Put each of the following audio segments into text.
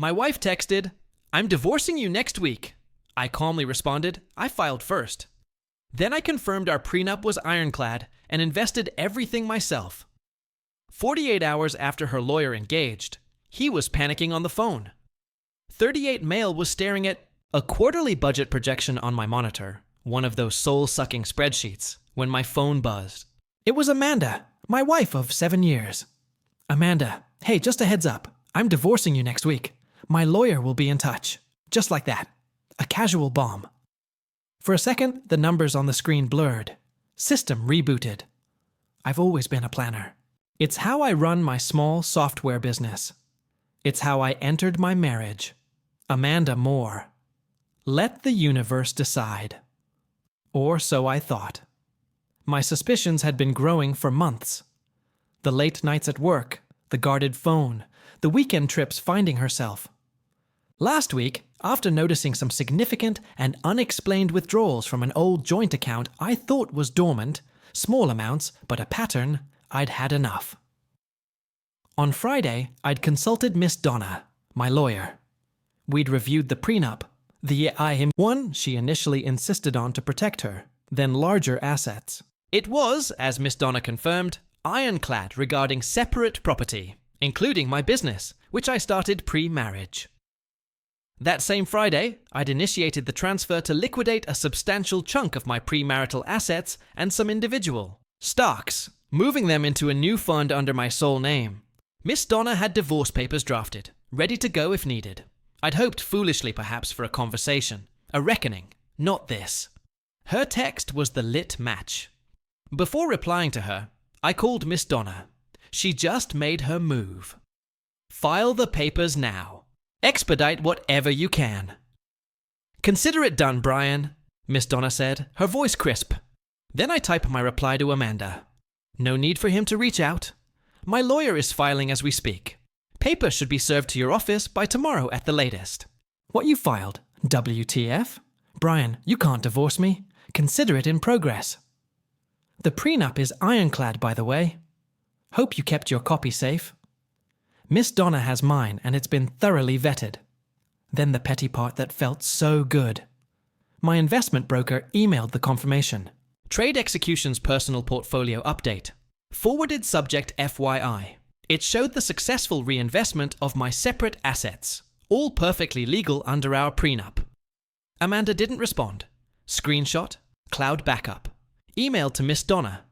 My wife texted, "I'm divorcing you next week." I calmly responded, "I filed first." Then I confirmed our prenup was ironclad and invested everything myself. 48 hours after her lawyer engaged, he was panicking on the phone. 38 Mail was staring at a quarterly budget projection on my monitor, one of those soul-sucking spreadsheets, when my phone buzzed. It was Amanda, my wife of 7 years. "Amanda, hey, just a heads up. I'm divorcing you next week. My lawyer will be in touch." Just like that. A casual bomb. For a second, the numbers on the screen blurred. System rebooted. I've always been a planner. It's how I run my small software business. It's how I entered my marriage. Amanda Moore. Let the universe decide. Or so I thought. My suspicions had been growing for months. The late nights at work, the guarded phone, the weekend trips finding herself. Last week, after noticing some significant and unexplained withdrawals from an old joint account I thought was dormant, small amounts, but a pattern, I'd had enough. On Friday, I'd consulted Miss Donna, my lawyer. We'd reviewed the prenup, the one she initially insisted on to protect her, then larger assets. It was, as Miss Donna confirmed, ironclad regarding separate property, including my business, which I started pre-marriage. That same Friday, I'd initiated the transfer to liquidate a substantial chunk of my premarital assets and some individual stocks, moving them into a new fund under my sole name. Miss Donna had divorce papers drafted, ready to go if needed. I'd hoped foolishly perhaps for a conversation, a reckoning, not this. Her text was the lit match. Before replying to her, I called Miss Donna. She just made her move. "File the papers now. Expedite whatever you can." "Consider it done, Brian," Miss Donna said, her voice crisp. Then I type my reply to Amanda. "No need for him to reach out. My lawyer is filing as we speak. Paper should be served to your office by tomorrow at the latest." "What you filed? WTF? Brian, you can't divorce me. Consider it in progress." "The prenup is ironclad, by the way. Hope you kept your copy safe." Miss Donna has mine, and it's been thoroughly vetted. Then the petty part that felt so good. My investment broker emailed the confirmation. Trade Execution's personal portfolio update. Forwarded subject FYI. It showed the successful reinvestment of my separate assets, all perfectly legal under our prenup. Amanda didn't respond. Screenshot, cloud backup. Email to Miss Donna.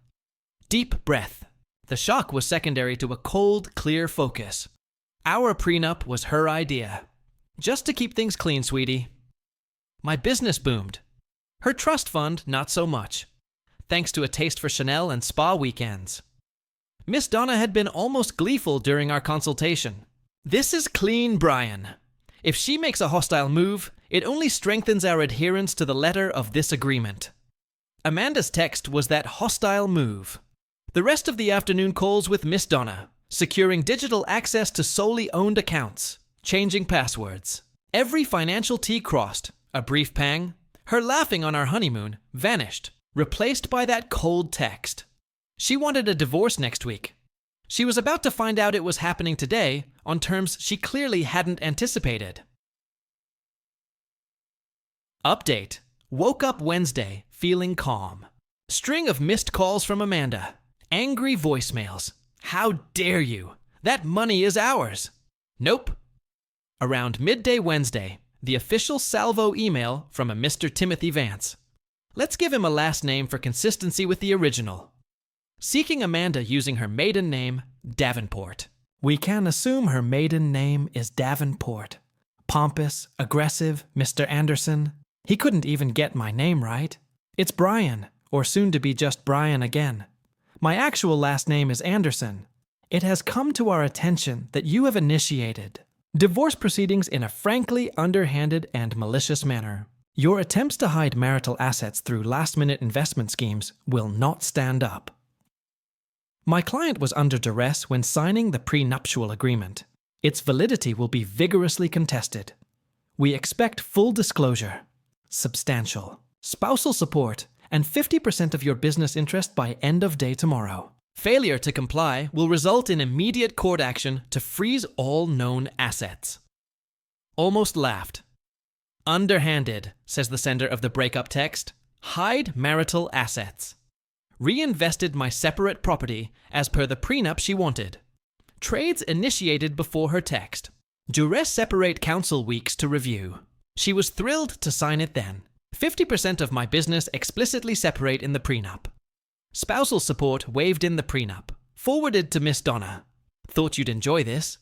Deep breath. The shock was secondary to a cold, clear focus. Our prenup was her idea. Just to keep things clean, sweetie. My business boomed. Her trust fund, not so much. Thanks to a taste for Chanel and spa weekends. Miss Donna had been almost gleeful during our consultation. "This is clean, Brian. If she makes a hostile move, it only strengthens our adherence to the letter of this agreement." Amanda's text was that hostile move. The rest of the afternoon calls with Miss Donna, securing digital access to solely owned accounts, changing passwords. Every financial T crossed, a brief pang, her laughing on our honeymoon, vanished, replaced by that cold text. She wanted a divorce next week. She was about to find out it was happening today on terms she clearly hadn't anticipated. Update. Woke up Wednesday, feeling calm. String of missed calls from Amanda. Angry voicemails. "How dare you? That money is ours." Nope. Around midday Wednesday, the official salvo email from a Mr. Timothy Vance. Let's give him a last name for consistency with the original. Seeking Amanda using her maiden name, Davenport. We can assume her maiden name is Davenport. Pompous, aggressive, Mr. Anderson. He couldn't even get my name right. It's Brian, or soon to be just Brian again. My actual last name is Anderson. It has come to our attention that you have initiated divorce proceedings in a frankly underhanded and malicious manner. Your attempts to hide marital assets through last-minute investment schemes will not stand up. My client was under duress when signing the prenuptial agreement. Its validity will be vigorously contested. We expect full disclosure, substantial, spousal support, and 50% of your business interest by end of day tomorrow. Failure to comply will result in immediate court action to freeze all known assets. almost laughed. Underhanded, says the sender of the breakup text. Hide marital assets. Reinvested my separate property as per the prenup she wanted. Trades initiated before her text. Duress separate council weeks to review. She was thrilled to sign it then. 50% of my business explicitly separate in the prenup. Spousal support waived in the prenup. Forwarded to Miss Donna. Thought you'd enjoy this.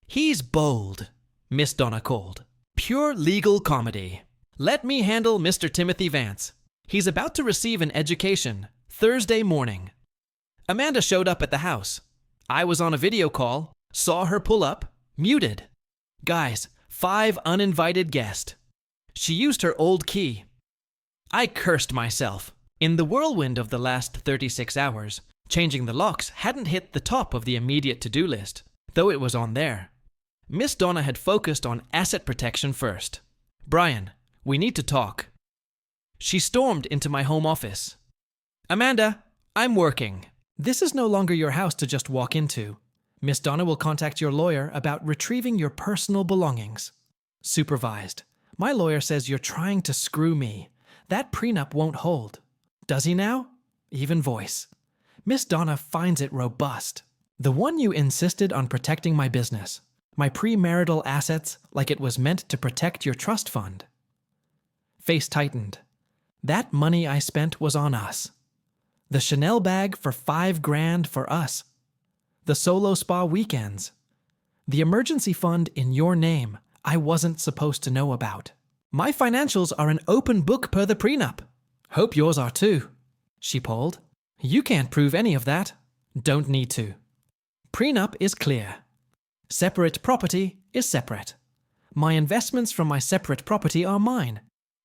He's bold, Miss Donna called. Pure legal comedy. Let me handle Mr. Timothy Vance. He's about to receive an education Thursday morning. Amanda showed up at the house. I was on a video call, saw her pull up, muted. Guys, 5 uninvited guests. She used her old key. I cursed myself. In the whirlwind of the last 36 hours, changing the locks hadn't hit the top of the immediate to-do list, though it was on there. Miss Donna had focused on asset protection first. Brian, we need to talk. She stormed into my home office. Amanda, I'm working. This is no longer your house to just walk into. Miss Donna will contact your lawyer about retrieving your personal belongings. Supervised. My lawyer says you're trying to screw me. That prenup won't hold. Does he now? Even voice. Miss Donna finds it robust. The one you insisted on protecting my business, my premarital assets, like it was meant to protect your trust fund. Face tightened. That money I spent was on us. The Chanel bag for $5,000 for us. The solo spa weekends. The emergency fund in your name I wasn't supposed to know about. My financials are an open book per the prenup. Hope yours are too. She polled. You can't prove any of that. Don't need to. Prenup is clear. Separate property is separate. My investments from my separate property are mine.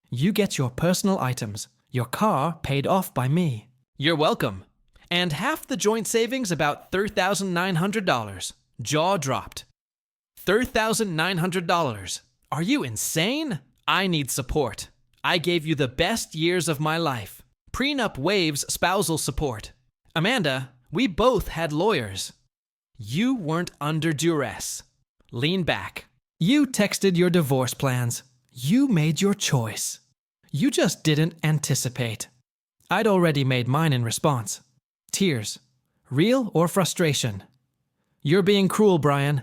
You get your personal items, your car paid off by me. You're welcome. And half the joint savings about $3,900. Jaw dropped. $3,900. Are you insane? I need support. I gave you the best years of my life. Prenup waives spousal support. Amanda, we both had lawyers. You weren't under duress. Lean back. You texted your divorce plans. You made your choice. You just didn't anticipate. I'd already made mine in response. Tears. Real or frustration? You're being cruel, Brian.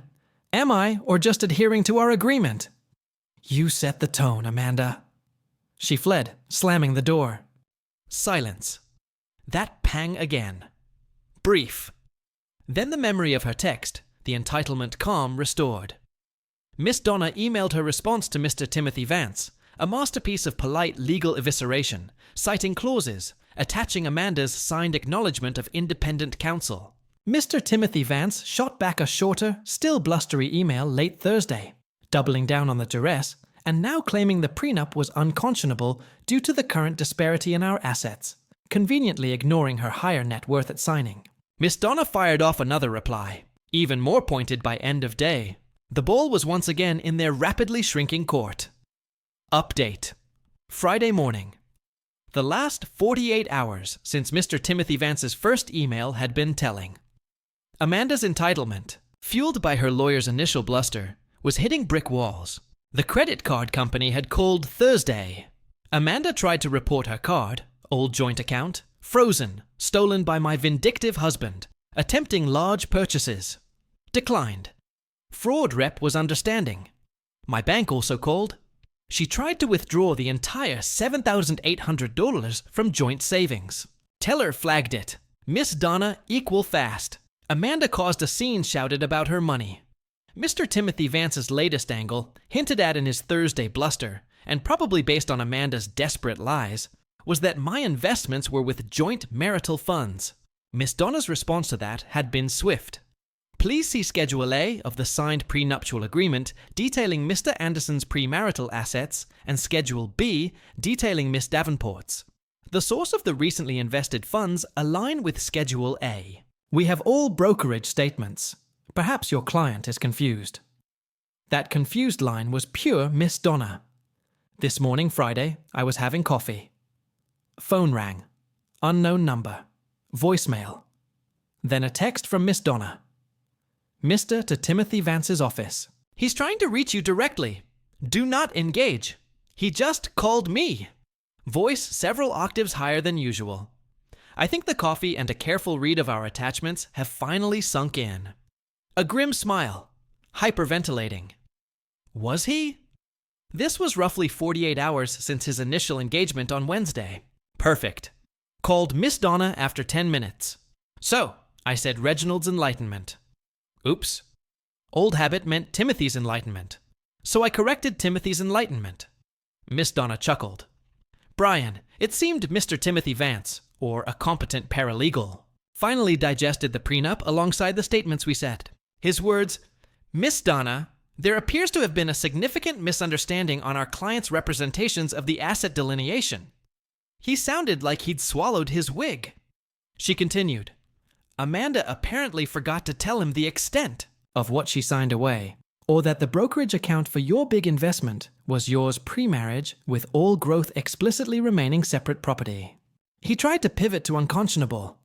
Am I, or just adhering to our agreement? You set the tone, Amanda. She fled, slamming the door. Silence. That pang again. Brief. Then the memory of her text, the entitlement calm restored. Miss Donna emailed her response to Mr. Timothy Vance, a masterpiece of polite legal evisceration, citing clauses, attaching Amanda's signed acknowledgement of independent counsel. Mr. Timothy Vance shot back a shorter, still blustery email late Thursday, doubling down on the duress, and now claiming the prenup was unconscionable due to the current disparity in our assets, conveniently ignoring her higher net worth at signing. Miss Donna fired off another reply, even more pointed by end of day. The ball was once again in their rapidly shrinking court. Update. Friday morning. The last 48 hours since Mr. Timothy Vance's first email had been telling. Amanda's entitlement, fueled by her lawyer's initial bluster, was hitting brick walls. The credit card company had called Thursday. Amanda tried to report her card, old joint account, frozen, stolen by my vindictive husband, attempting large purchases. Declined. Fraud rep was understanding. My bank also called. She tried to withdraw the entire $7,800 from joint savings. Teller flagged it. Miss Donna equal fast. Amanda caused a scene shouted about her money. Mr. Timothy Vance's latest angle, hinted at in his Thursday bluster, and probably based on Amanda's desperate lies, was that my investments were with joint marital funds. Miss Donna's response to that had been swift. Please see Schedule A of the signed prenuptial agreement detailing Mr. Anderson's premarital assets and Schedule B detailing Miss Davenport's. The source of the recently invested funds align with Schedule A. We have all brokerage statements. Perhaps your client is confused. That confused line was pure Miss Donna. This morning, Friday, I was having coffee. Phone rang. Unknown number. Voicemail. Then a text from Miss Donna. Mr. to Timothy Vance's office. He's trying to reach you directly. Do not engage. He just called me. Voice several octaves higher than usual. I think the coffee and a careful read of our attachments have finally sunk in. A grim smile. Hyperventilating. Was he? This was roughly 48 hours since his initial engagement on Wednesday. Perfect. Called Miss Donna after 10 minutes. So, I said Reginald's enlightenment. Oops. Old habit meant Timothy's enlightenment. So I corrected Timothy's enlightenment. Miss Donna chuckled. Brian, it seemed Mr. Timothy Vance, or a competent paralegal, finally digested the prenup alongside the statements we said. His words, Miss Donna, there appears to have been a significant misunderstanding on our client's representations of the asset delineation. He sounded like he'd swallowed his wig. She continued, Amanda apparently forgot to tell him the extent of what she signed away, or that the brokerage account for your big investment was yours pre-marriage with all growth explicitly remaining separate property. He tried to pivot to unconscionable.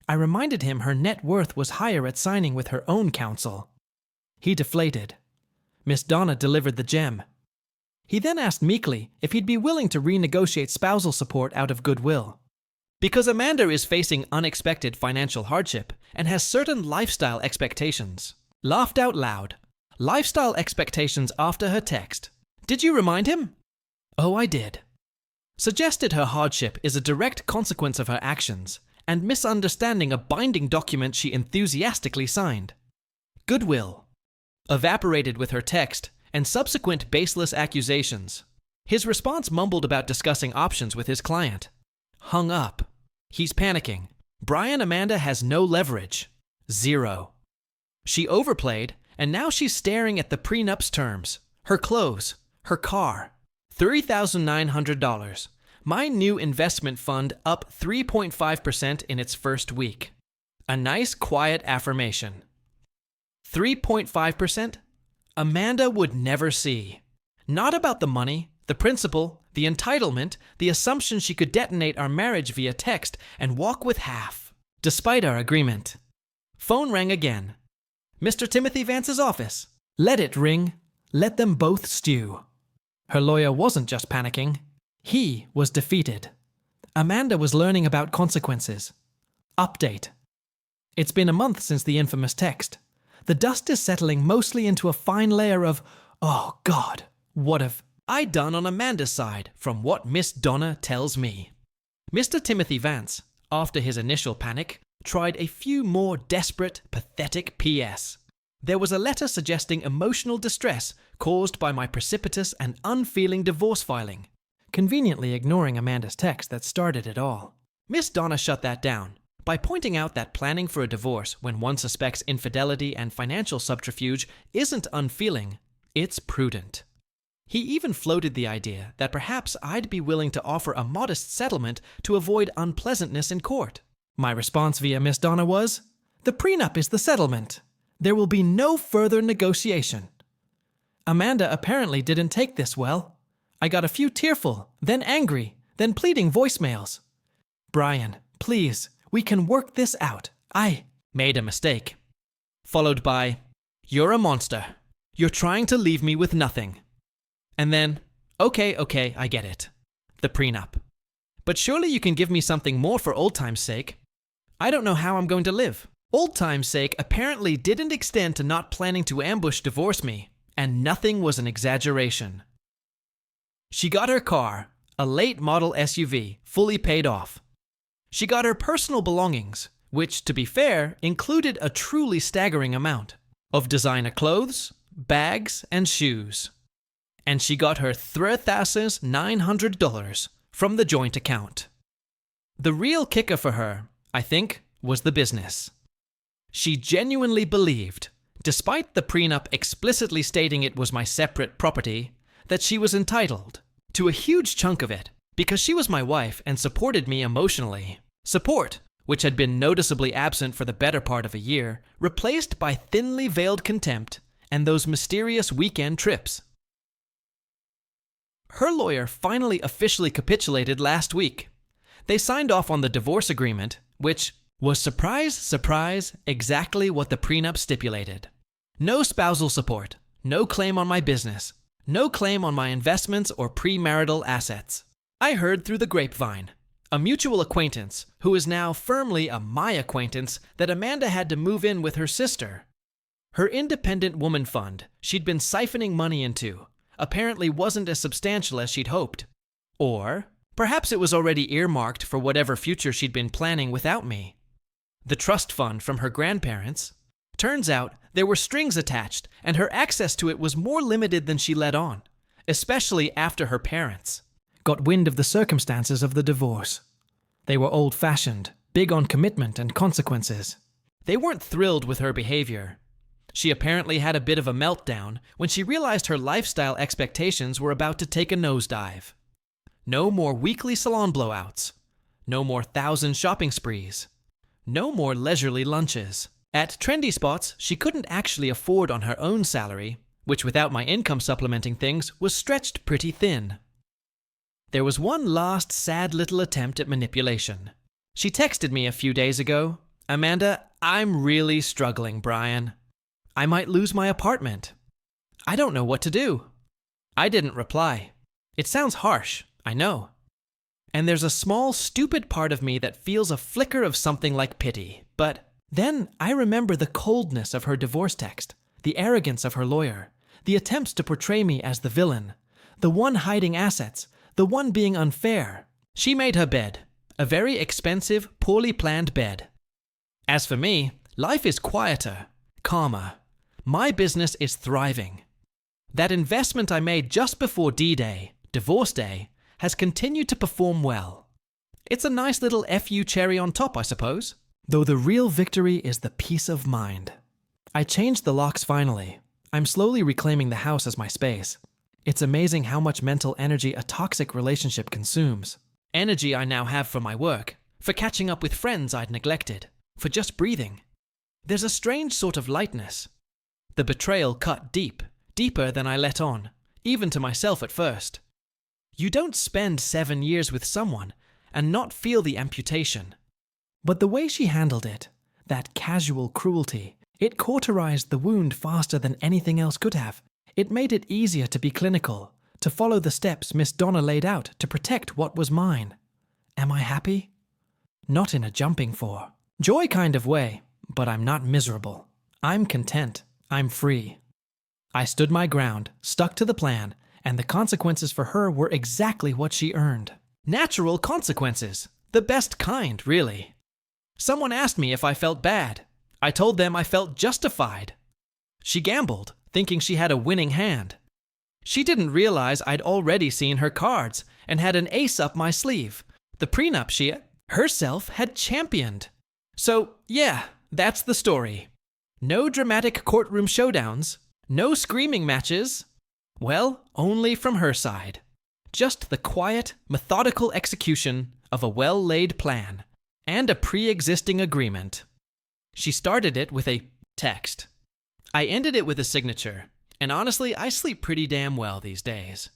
I reminded him her net worth was higher at signing with her own counsel. He deflated. Miss Donna delivered the gem. He then asked meekly if he'd be willing to renegotiate spousal support out of goodwill. Because Amanda is facing unexpected financial hardship and has certain lifestyle expectations. Laughed out loud. Lifestyle expectations after her text. Did you remind him? Oh, I did. Suggested her hardship is a direct consequence of her actions and misunderstanding a binding document she enthusiastically signed. Goodwill. Evaporated with her text and subsequent baseless accusations. His response mumbled about discussing options with his client. Hung up. He's panicking. Brian Amanda has no leverage. Zero. She overplayed, and now she's staring at the prenup's terms. Her clothes. Her car. $3,900. My new investment fund up 3.5% in its first week. A nice quiet affirmation. 3.5%? Amanda would never see. Not about the money, the principle, the entitlement, the assumption she could detonate our marriage via text and walk with half, despite our agreement. Phone rang again. Mr. Timothy Vance's office. Let it ring. Let them both stew. Her lawyer wasn't just panicking. He was defeated. Amanda was learning about consequences. Update. It's been a month since the infamous text. The dust is settling mostly into a fine layer of, oh God, what have I done on Amanda's side from what Miss Donna tells me? Mr. Timothy Vance, after his initial panic, tried a few more desperate, pathetic PS. There was a letter suggesting emotional distress caused by my precipitous and unfeeling divorce filing, conveniently ignoring Amanda's text that started it all. Miss Donna shut that down by pointing out that planning for a divorce when one suspects infidelity and financial subterfuge isn't unfeeling, it's prudent. He even floated the idea that perhaps I'd be willing to offer a modest settlement to avoid unpleasantness in court. My response via Miss Donna was, the prenup is the settlement. There will be no further negotiation. Amanda apparently didn't take this well. I got a few tearful, then angry, then pleading voicemails. Brian, please, we can work this out. I made a mistake. Followed by, you're a monster. You're trying to leave me with nothing. And then, okay, I get it. The prenup. But surely you can give me something more for old time's sake. I don't know how I'm going to live. Old time's sake apparently didn't extend to not planning to ambush divorce me, and nothing was an exaggeration. She got her car, a late model SUV, fully paid off. She got her personal belongings, which, to be fair, included a truly staggering amount of designer clothes, bags, and shoes. And she got her $3,900 from the joint account. The real kicker for her, I think, was the business. She genuinely believed, despite the prenup explicitly stating it was my separate property, that she was entitled to a huge chunk of it because she was my wife and supported me emotionally. Support, which had been noticeably absent for the better part of a year, replaced by thinly veiled contempt and those mysterious weekend trips. Her lawyer finally officially capitulated last week. They signed off on the divorce agreement, which was, surprise, surprise, exactly what the prenup stipulated. No spousal support, no claim on my business, No claim on my investments or premarital assets. I heard through the grapevine, a mutual acquaintance, who is now firmly a my acquaintance, that Amanda had to move in with her sister. Her independent woman fund she'd been siphoning money into apparently wasn't as substantial as she'd hoped. Or perhaps it was already earmarked for whatever future she'd been planning without me. The trust fund from her grandparents. Turns out there were strings attached, and her access to it was more limited than she let on, especially after her parents got wind of the circumstances of the divorce. They were old-fashioned, big on commitment and consequences. They weren't thrilled with her behavior. She apparently had a bit of a meltdown when she realized her lifestyle expectations were about to take a nosedive. No more weekly salon blowouts. No more 1,000 shopping sprees. No more leisurely lunches. At trendy spots she couldn't actually afford on her own salary, which without my income supplementing things was stretched pretty thin. There was one last sad little attempt at manipulation. She texted me a few days ago, "Amanda, I'm really struggling, Brian. I might lose my apartment. I don't know what to do." I didn't reply. It sounds harsh, I know. And there's a small, stupid part of me that feels a flicker of something like pity. But then I remember the coldness of her divorce text, the arrogance of her lawyer, the attempts to portray me as the villain, the one hiding assets, the one being unfair. She made her bed, a very expensive, poorly planned bed. As for me, life is quieter, calmer. My business is thriving. That investment I made just before D-Day, Divorce Day, has continued to perform well. It's a nice little FU cherry on top, I suppose. Though the real victory is the peace of mind. I changed the locks finally. I'm slowly reclaiming the house as my space. It's amazing how much mental energy a toxic relationship consumes. Energy I now have for my work, for catching up with friends I'd neglected, for just breathing. There's a strange sort of lightness. The betrayal cut deep, deeper than I let on, even to myself at first. You don't spend 7 years with someone and not feel the amputation. But the way she handled it, that casual cruelty, it cauterized the wound faster than anything else could have. It made it easier to be clinical, to follow the steps Miss Donna laid out to protect what was mine. Am I happy? Not in a jumping for joy kind of way, but I'm not miserable. I'm content. I'm free. I stood my ground, stuck to the plan, and the consequences for her were exactly what she earned. Natural consequences. The best kind, really. Someone asked me if I felt bad. I told them I felt justified. She gambled, thinking she had a winning hand. She didn't realize I'd already seen her cards and had an ace up my sleeve, the prenup she herself had championed. So, yeah, that's the story. No dramatic courtroom showdowns, no screaming matches. Well, only from her side. Just the quiet, methodical execution of a well-laid plan and a pre-existing agreement. She started it with a text. I ended it with a signature, and honestly, I sleep pretty damn well these days.